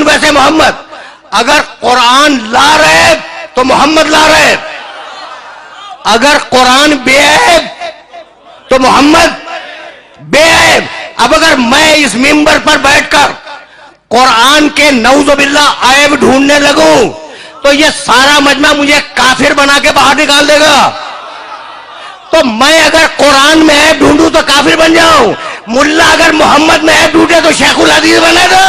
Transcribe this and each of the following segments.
वैसे मोहम्मद। अगर कुरान ला रहे तो मोहम्मद ला रहे, अगर कुरान बेऐब तो मोहम्मद बेऐब। अब अगर मैं इस मिंबर पर बैठकर कुरान के नऊजुबिल्लाह ऐब ढूंढने लगूं तो ये सारा मजमा मुझे काफिर बना के बाहर निकाल देगा। तो मैं अगर कुरान में ऐब ढूंढूं तो काफिर बन जाऊं, मुल्ला अगर मोहम्मद में ऐब ढूंढे तो शेखुल हदीस बनेगा।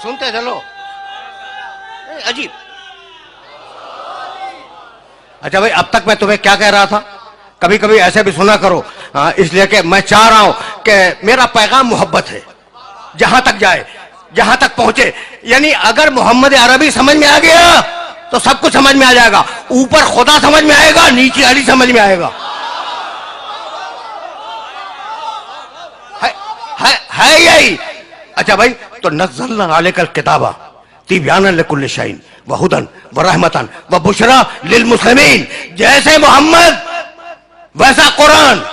सुनते चलो, अजीब। अच्छा भाई, अब तक मैं तुम्हें क्या कह रहा था, कभी कभी ऐसे भी सुना करो, इसलिए कि मैं चाह रहा हूं कि मेरा पैगाम मोहब्बत है, जहां तक जाए, जहां तक पहुंचे। यानी अगर मोहम्मद अरबी समझ में आ गया तो सब कुछ समझ में आ जाएगा। ऊपर खुदा समझ में आएगा, नीचे अली समझ में आएगा। है यही। अच्छा भाई, तो नज़्ज़लना अलैकल किताबा तिब्यानन लिकुल्लि शैइन व हुदन व रहमतन व बुशरा लिल मुस्लिमीन। जैसे मोहम्मद वैसा कुरान,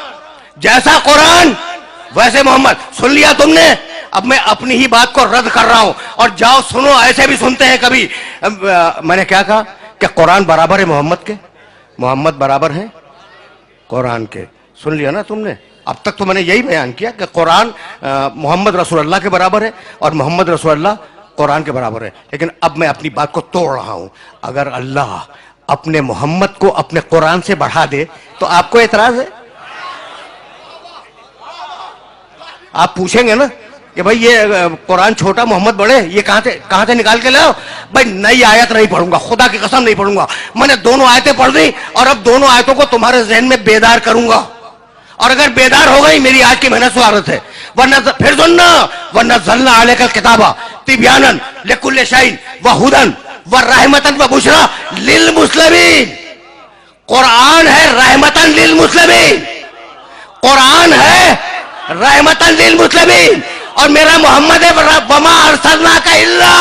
जैसा कुरान वैसे मोहम्मद। सुन लिया तुमने? अब मैं अपनी ही बात को रद्द कर रहा हूं। और जाओ सुनो, ऐसे भी सुनते हैं कभी। मैंने क्या कहा कि कुरान बराबर है मोहम्मद के, मोहम्मद बराबर है कुरान के। सुन लिया ना तुमने? अब तक तो मैंने यही बयान किया कि कुरान मोहम्मद रसूलुल्लाह के बराबर है और मोहम्मद रसूलुल्लाह कुरान के बराबर है। लेकिन अब मैं अपनी बात को तोड़ रहा हूं। अगर अल्लाह अपने मोहम्मद को अपने कुरान से बढ़ा दे तो आपको एतराज है? आप पूछेंगे ना कि भाई ये कुरान छोटा मोहम्मद बड़े, ये कहां से निकाल के लाओ? भाई नई आयत नहीं पढ़ूंगा, खुदा की कसम नहीं पढ़ूंगा। मैंने दोनों आयतें पढ़ दी और अब दोनों आयतों को तुम्हारे जहन में बेदार करूंगा। और अगर बेदार हो गई, मेरी आज की मेहनत स्वागत है। वरना फिर सुनना, वरना नज़्ज़लना अलैकल किताबा तिब्यानन लिकुल्लि शैइन व हुदन व रहमतन व बुशरा लिल मुस्लिमीन। कुरान है रहमतन लिल मुस्लिमीन, कुरान है रहमतन लिल मुस्लिमीन। और मेरा मोहम्मद है वमा अरसलनाका इल्ला।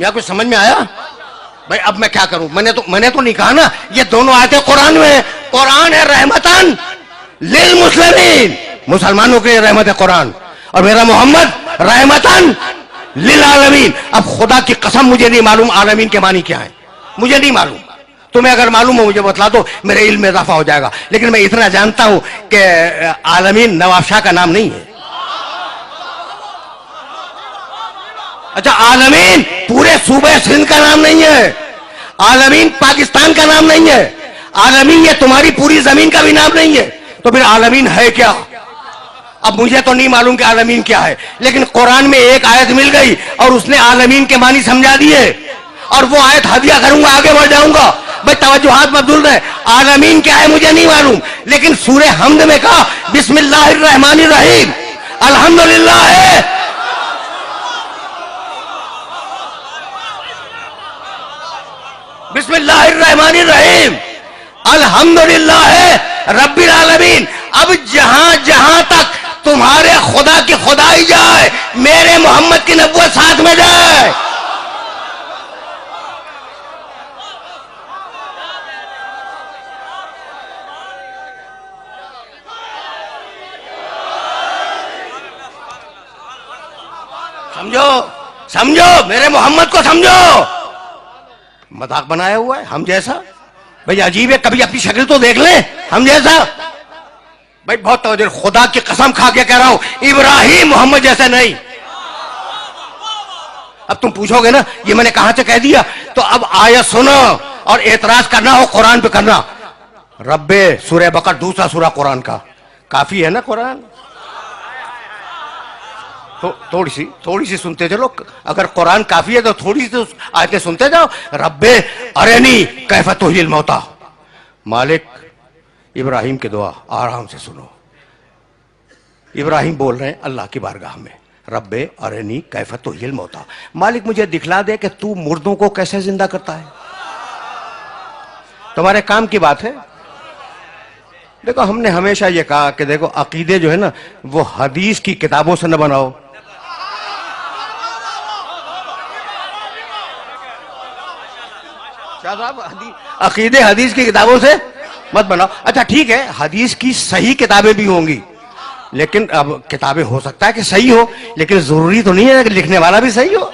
या कुछ समझ में आया? भाई अब मैं क्या करूं? मैंने तो नहीं कहा ना, ये दोनों आयतें कुरान में। कुरान है रहमतन लिल मुस्लिमीन, मुसलमानों के लिए रहमत है कुरान। और मेरा मोहम्मद रहमतन लिल आलमीन। अब खुदा की कसम मुझे नहीं मालूम आलमीन के मानी क्या है, मुझे नहीं मालूम। तुम्हें अगर मालूम हो मुझे बतला दो, मेरे इल्म में इजाफा हो जाएगा। लेकिन मैं इतना जानता हूं कि आलमीन नवाब शाह का नाम नहीं है। अच्छा, आलमीन पूरे सूबे सिंध का नाम नहीं है, आलमीन पाकिस्तान का नाम नहीं है, आलमीन ये तुम्हारी पूरी जमीन का भी नाम नहीं है। तो फिर आलमीन है क्या? अब मुझे तो नहीं मालूम कि आलमीन क्या है, लेकिन कुरान में एक आयत मिल गई और उसने आलमीन के मानी समझा दिए। और वो आयत हदिया करूंगा, आगे बढ़ जाऊंगा। भाई तवज्जुहात मबदूल है। आलमीन क्या है मुझे नहीं मालूम, लेकिन सूरे हमद में कहा बिस्मिल्लाहिर रहमानिर रहीम अल्हम्दुलिल्लाह है। बिस्मिल्लाहिर्रहमानिर्रहीम अल्हम्दुलिल्लाह रब्बिल आलमीन। अब जहां जहां तक तुम्हारे खुदा की खुदाई जाए, मेरे मोहम्मद की नबुव्वत साथ में जाए। समझो, समझो, मेरे मोहम्मद को समझो। मजाक बनाया हुआ है हम जैसा? भाई अजीब है, कभी अपनी शक्ल तो देख ले हम जैसा। भाई बहुत तवज्जो, खुदा की कसम खा के कह रहा हूं, इब्राहिम मोहम्मद जैसे नहीं। अब तुम पूछोगे ना ये मैंने कहां से कह दिया, तो अब आयत सुनो और एतराज करना हो कुरान पे करना। रब्बे सूरह बकर दूसरा सूरा कुरान का, काफी है ना कुरान? थोड़ी सी सुनते चलो। अगर कुरान काफी है तो थोड़ी सी तो आयतें सुनते जाओ। रब्बे अरेनी कैफ तुहिल मौता। मालिक, इब्राहिम की दुआ आराम से सुनो। इब्राहिम बोल रहे हैं अल्लाह की बारगाह में, रब्बे अरेनी कैफ तुहिल मौता, मालिक मुझे दिखला दे कि तू मुर्दों को कैसे जिंदा करता है। तुम्हारे काम की बात है। देखो, हमने हमेशा ये कहा कि देखो, अकीदे जो है ना वो हदीस की किताबों से न बनाओ। अकीदे हदीस की किताबों से मत बनाओ। अच्छा ठीक है, हदीस की सही किताबें भी होंगी, लेकिन अब किताबें हो सकता है कि सही हो, लेकिन जरूरी तो नहीं है कि लिखने वाला भी सही हो।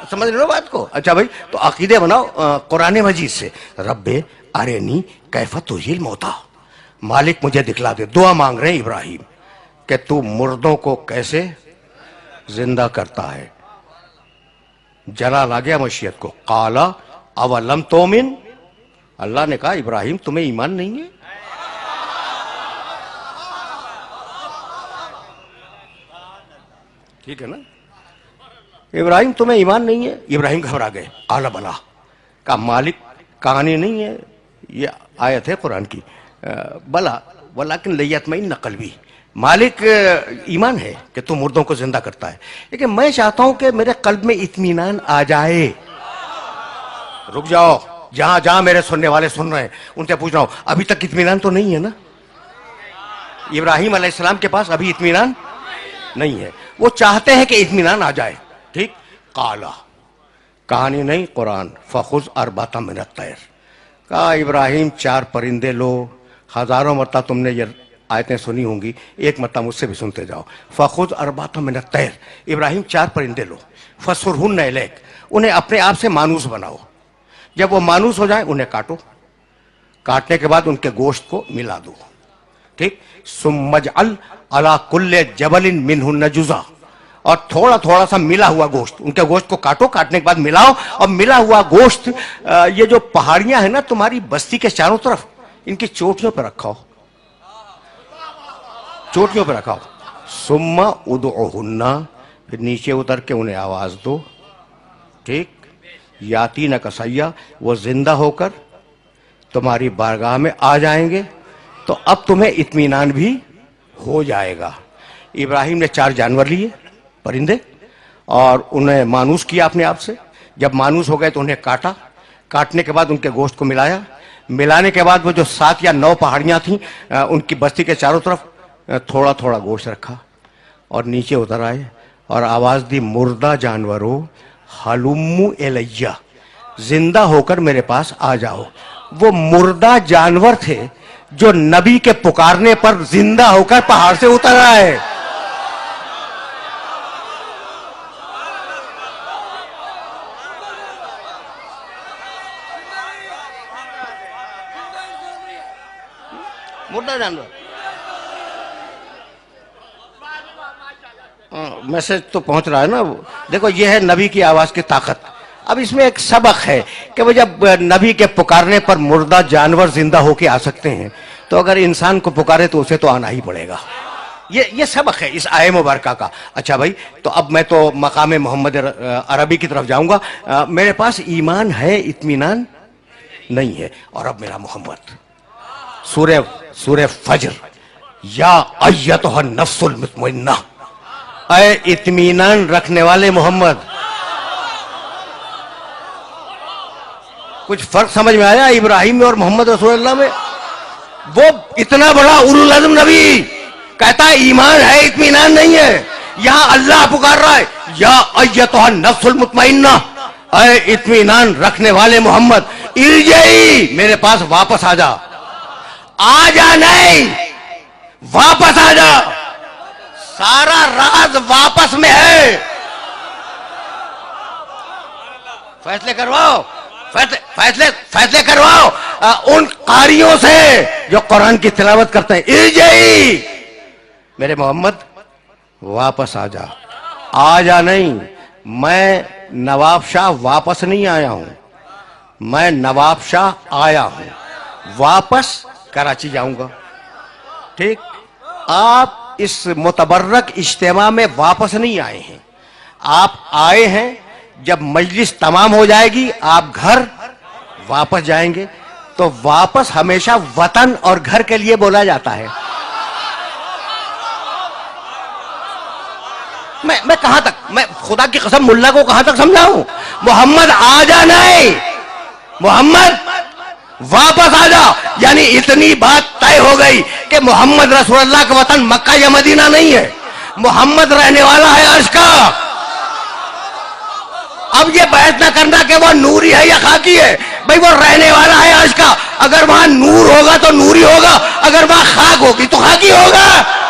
समझ रहे हो बात को? अच्छा भाई, तो अकीदे बनाओ कुरान मजीद से। रब्बे अरेनी कैफ तुहिल मौता, मालिक मुझे दिखला दे। दुआ मांग रहे हैं इब्राहिम कि तू मुर्दों को कैसे जिंदा करता है। जलाल आ गया मशीयत को। काला अवलम तोमिन, अल्लाह ने कहा इब्राहिम तुम्हें ईमान नहीं है? ठीक है ना, इब्राहिम तुम्हें ईमान नहीं है? इब्राहिम घबरा गए। आला बला का मालिक, कहानी नहीं है, ये आयत है कुरान की। बला वलाकिन लयतमईन नकल भी, मालिक ईमान है कि तू मुर्दों को जिंदा करता है, लेकिन मैं चाहता हूं कि मेरे कल्ब में इत्मीनान आ जाए। रुक जाओ, जहां जहां मेरे सुनने वाले सुन रहे हैं उनसे पूछ रहा हूं, अभी तक इत्मीनान तो नहीं है ना? इब्राहिम अलैहिस्सलाम के पास अभी इत्मीनान नहीं है, वो चाहते हैं कि इत्मीनान आ जाए। ठीक, काला, कहानी नहीं कुरान। फखुज अरबाता मिनत तैर, कहा इब्राहिम 4 परिंदे लो। हजारों मरता तुमने ये आयतें सुनी होंगी, एक मरता मुझसे भी सुनते जाओ। फखुज अरबाता मिनत तैर, इब्राहिम 4 परिंदे लो। फसुरहुन इलैक, उन्हें अपने आप से मानूस बनाओ। जब वो मानूस हो जाए उन्हें काटो, काटने के बाद उनके गोश्त को मिला दो। ठीक, सुम्मजअल अला कुल्ले जबलिन मिनहुन जुज़ा, और थोड़ा थोड़ा सा मिला हुआ गोश्त, उनके गोश्त को काटो, काटने के बाद मिलाओ, और मिला हुआ गोश्त ये जो पहाड़ियां हैं ना तुम्हारी बस्ती के चारों तरफ, इनकी चोटियों पर रखाओ, चोटियों पर रखाओ। सुम्मा उदउहुन्ना, फिर नीचे उतर के उन्हें आवाज दो। ठीक, याती न कसैया, वो जिंदा होकर तुम्हारी बारगाह में आ जाएंगे, तो अब तुम्हें इत्मीनान भी हो जाएगा। इब्राहिम ने 4 जानवर लिए, परिंदे, और उन्हें मानूस किया अपने आप से। जब मानूस हो गए तो उन्हें काटा, काटने के बाद उनके गोश्त को मिलाया, मिलाने के बाद वो जो 7 या 9 पहाड़ियां थीं उनकी बस्ती के चारों तरफ थोड़ा थोड़ा गोश्त रखा, और नीचे उतर आए और आवाज दी, मुर्दा जानवरों हलुम्मु एलैया, जिंदा होकर मेरे पास आ जाओ। वो मुर्दा जानवर थे जो नबी के पुकारने पर जिंदा होकर पहाड़ से उतर आए। मुर्दा जानवर, मैसेज तो पहुंच रहा है ना। देखो, ये है नबी की आवाज की ताकत। अब इसमें एक सबक है कि वो जब नबी के पुकारने पर मुर्दा जानवर जिंदा होके आ सकते हैं, तो अगर इंसान को पुकारे तो उसे तो आना ही पड़ेगा। ये सबक है इस आय मुबारका का। अच्छा भाई, तो अब मैं तो मकाम मोहम्मद अरबी की तरफ जाऊंगा। मेरे पास ईमान है, इत्मीनान नहीं है। और अब मेरा मोहम्मद, सूरह फज्र, या अय्यतुहा नफ्सुल मुतमइन्ना, ऐ इत्मीनान रखने वाले मोहम्मद। कुछ फर्क समझ में आया इब्राहिम में और मोहम्मद रसूलुल्लाह में? वो इतना बड़ा उलुल अज़्म नबी कहता है ईमान है, इत्मीनान नहीं है। यहां अल्लाह पुकार रहा है, या अय्यतुहा नफ्सुल मुतमइन्ना, ऐ इत्मीनान रखने वाले मोहम्मद, इरजई, मेरे पास वापस आ जा। आ जा नहीं, वापस आ जा। सारा राज वापस में है। फैसले करवाओ, फैसले करवाओ उन कारियों से जो कुरान की तिलावत करते हैं। इरजई, मेरे मोहम्मद वापस आ जा। आ जा नहीं, मैं नवाब शाह वापस नहीं आया हूं, मैं नवाब शाह आया हूं, वापस कराची जाऊंगा। ठीक, आप इस मुतबर्रक इज्तिमा में वापस नहीं आए हैं, आप आए हैं जब मजलिस तमाम हो जाएगी आप घर वापस जाएंगे। तो वापस हमेशा वतन और घर के लिए बोला जाता है। मैं कहां तक, मैं खुदा की कसम मुल्ला को कहां तक समझाऊं? मोहम्मद आ जाना है, मोहम्मद वापस आ जा, यानी इतनी बात तय हो गई कि मोहम्मद रसूलुल्लाह का वतन मक्का या मदीना नहीं है, मोहम्मद रहने वाला है अर्श का। अब ये बहस ना करना कि वो नूरी है या खाकी है, भाई वो रहने वाला है अर्श का। अगर वहां नूर होगा तो नूरी होगा, अगर वहां खाक होगी तो खाकी होगा।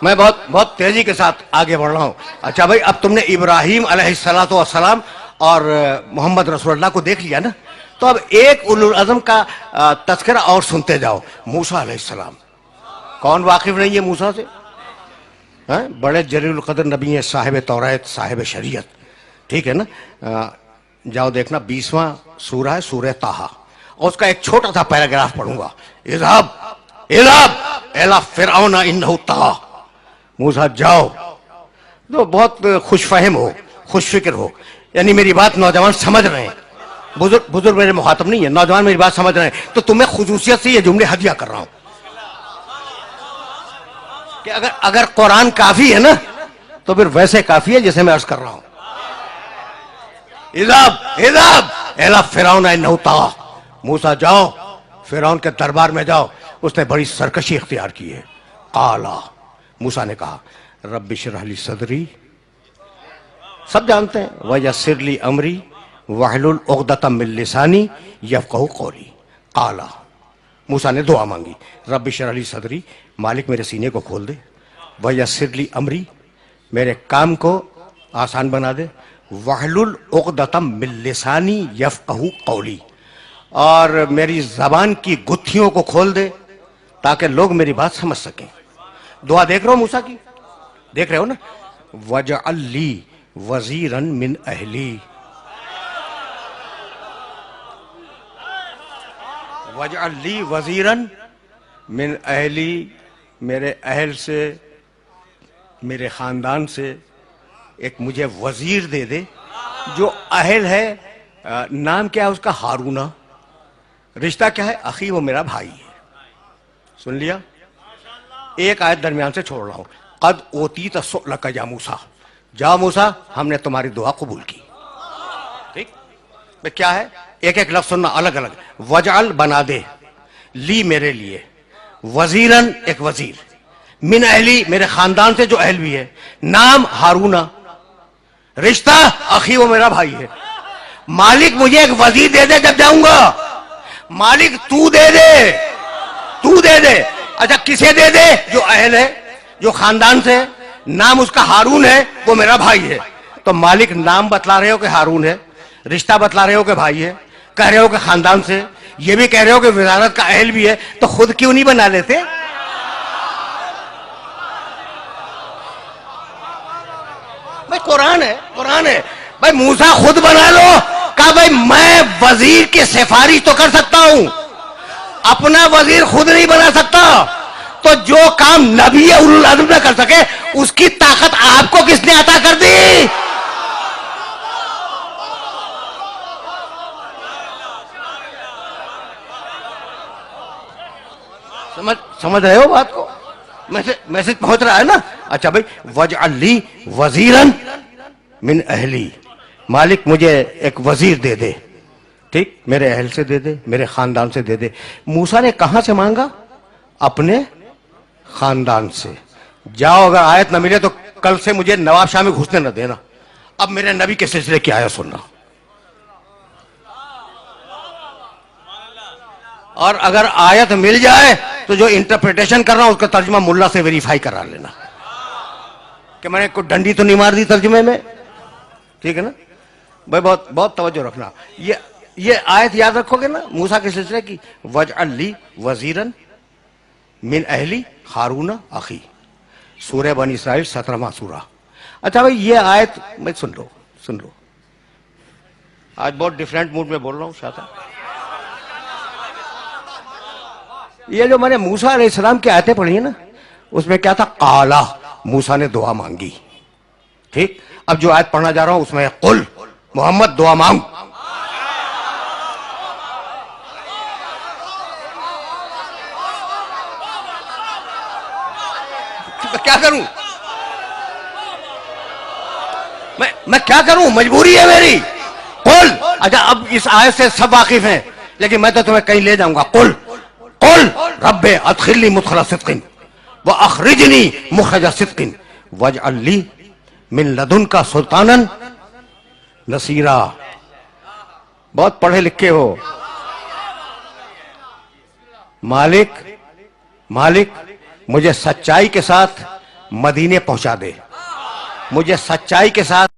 मैं बहुत बहुत तेजी के साथ आगे बढ़ रहा हूं। अच्छा भाई, अब तुमने इब्राहिम अलैहिस्सलातु वस्सलाम और मोहम्मद रसूलुल्लाह को देख लिया ना, तो अब एक उलुल अज़म का तज़किरा और सुनते जाओ। मूसा अलैहिस्सलाम, कौन वाकिफ नहीं है मूसा से? बड़े जलील क़द्र नबी हैं, साहिब तौरात, साहिब शरीयत, ठीक है ना। जाओ देखना 20वां सूरा है, सूरह ताहा, और उसका एक छोटा सा पैराग्राफ पढ़ूंगा। इज़हब इला फ़िरऔन इन्नहु तग़ा, मूसा जाओ। तो बहुत खुश फहम हो, खुश फिक्र हो, यानी मेरी बात नौजवान समझ रहे हैं, बुजुर्ग मेरे मुखातब नहीं है, नौजवान मेरी बात समझ रहे हैं। तो तुम्हें खुसूसियत से ये जुमले हदिया कर रहा हूं कि अगर कुरान काफी है ना, तो फिर वैसे काफी है जैसे मैं अर्ज कर रहा हूं। इज़हब इला फ़िरऔन इन्नहु तग़ा, मूसा जाओ फिरौन के दरबार में जाओ, उसने बड़ी सरकशी इख्तियार की है। काला, मूसा ने कहा, रब्बि इश्रह ली सदरी, सब जानते हैं, वयस्सिर ली अमरी वहलुल उक़दतम मिन लिसानी यफ़क़हू क़ौली। काला, मूसा ने दुआ मांगी, रब्बि इश्रह ली सदरी, मालिक मेरे सीने को खोल दे, वयस्सिर ली अमरी, मेरे काम को आसान बना दे, वहलुल उक़दतम मिन लिसानी यफ़क़हू क़ौली, और मेरी जबान की गुत्थियों को खोल दे ताकि लोग मेरी बात समझ सकें। दुआ देख रहे हो मूसा की, देख रहे हो ना। वजअल ली वजीरन मिन अहली, वजअल ली वजीरन मिन अहली, मेरे अहल से, मेरे खानदान से एक मुझे वजीर दे दे। जो अहल है, नाम क्या है उसका? हारूना। रिश्ता क्या है? अखी, वो मेरा भाई है। सुन लिया? एक आयत दरमियान से छोड़ रहा हूं। कद ओती तसुलक या मूसा, जाओ मूसा, हमने तुम्हारी दुआ कबूल की। ठीक, क्या है? एक एक लफ्ज सुनना अलग अलग। वजअल, बना दे, ली, मेरे लिए, वजीरन, एक वजीर, मिन अहली, मेरे खानदान से जो अहल भी है, नाम हारूना, रिश्ता अखी, वो मेरा भाई है। मालिक मुझे एक वजीर दे दे जब जाऊंगा। मालिक तू दे दे, तू दे दे। अच्छा, किसे दे दे? जो अहल है, जो खानदान से, नाम उसका हारून है, वो मेरा भाई है। तो मालिक नाम बतला रहे हो कि हारून है, रिश्ता बतला रहे हो कि भाई है, कह रहे हो कि खानदान से, ये भी कह रहे हो कि विजारत का अहल भी है, तो खुद क्यों नहीं बना लेते? भाई कुरान है, कुरान है भाई। मूसा खुद बना लो, कहा भाई मैं वजीर की सिफारिश तो कर सकता हूं, अपना वजीर खुद नहीं बना सकता। तो जो काम नबी उलुल अज़्म न कर सके, उसकी ताकत आपको किसने अता कर दी? समझ रहे हो बात को? मैसेज पहुंच रहा है ना? अच्छा भाई, वजअल ली वजीरन मिन अहली, मालिक मुझे एक वजीर दे दे, ठीक, मेरे अहल से दे दे, मेरे खानदान से दे दे। मूसा ने कहां से मांगा? अपने खानदान से। जाओ, अगर आयत न मिले तो कल से मुझे नवाब शाह में घुसने न देना। अब मेरे नबी के सिलसिले की आयत सुनना, और अगर आयत मिल जाए तो जो इंटरप्रिटेशन कर रहा हूं उसका तर्जुमा मुल्ला से वेरीफाई करा लेना कि मैंने कोई डंडी तो नहीं मार दी तर्जुमे में, ठीक है ना भाई? बहुत बहुत तवज्जो रखना। ये आयत याद रखोगे ना मूसा के सिलसिले की, वजअल ली वजीरन मिन अहली हारूना अखी, सूरह बनी इसराइल 17वां सूरा। अच्छा भाई ये आयत मैं सुन लो, आज बहुत डिफरेंट मूड में बोल रहा हूं शाता। ये जो मैंने मूसा अलैहिस्सलाम की आयतें पढ़ी है ना, उसमें क्या था, काला, मूसा ने दुआ मांगी। ठीक, अब जो आयत पढ़ना जा रहा हूं उसमें कुल मोहम्मद दुआ मांग। क्या करूं मैं क्या करूं, मजबूरी है मेरी। कुल, अच्छा अब इस आयत से सब वाकिफ हैं, लेकिन मैं तो तुम्हें कहीं ले जाऊंगा। कुल कुल रब्बे अदखिलनी मुदखला सिद्किन व अखरिजनी मुखरज सिद्किन वजअल ली मिन लदुनका सुल्तानन नसीरा। बहुत पढ़े लिखे हो। मालिक मुझे सच्चाई के साथ मदीने पहुंचा दे, मुझे सच्चाई के साथ